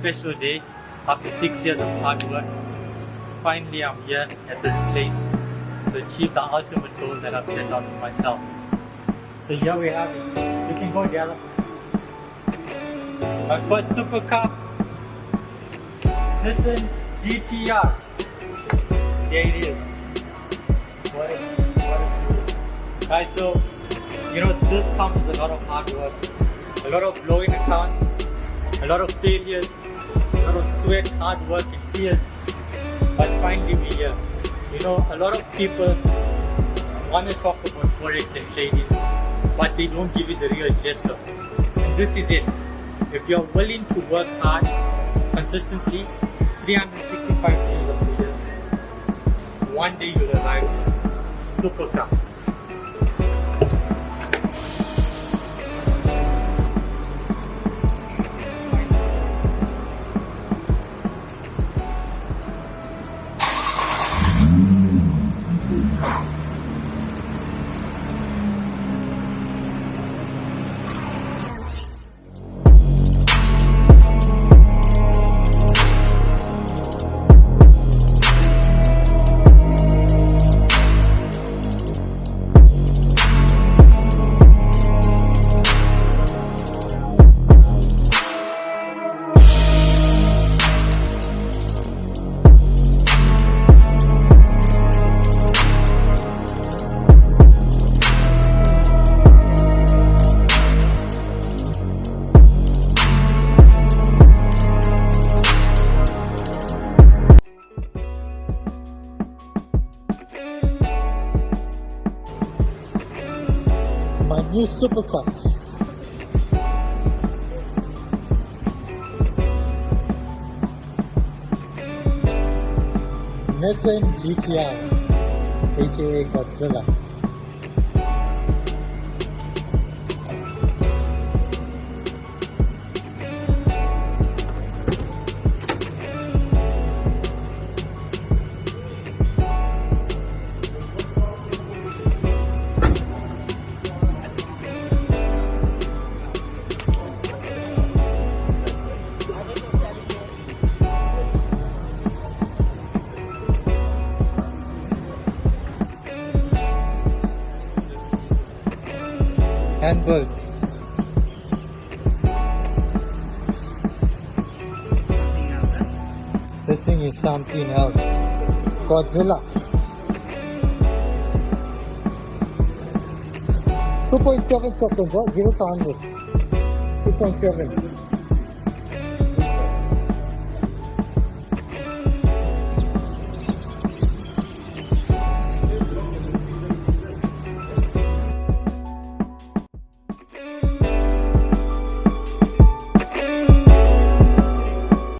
special day after 6 years of hard work. Finally, I'm here at this place to achieve the ultimate goal that I've set out for myself. So here we have it. You can go together. My first supercar, Nissan GTR. There it is. What a feeling. Guys, so this comes with a lot of hard work, a lot of blowing accounts, a lot of failures, a lot of sweat, hard work and tears. But finally we're here. A lot of people want to talk about Forex and trading, but they don't give it the real gist of it. And this is it. If you're willing to work hard, consistently, 365 days of the year, one day you'll arrive Supercar. My new supercar. Nissan GTR, aka Godzilla. Handbolts. This thing is something else. Godzilla. 2.7 seconds, 0 to 100. 2.7.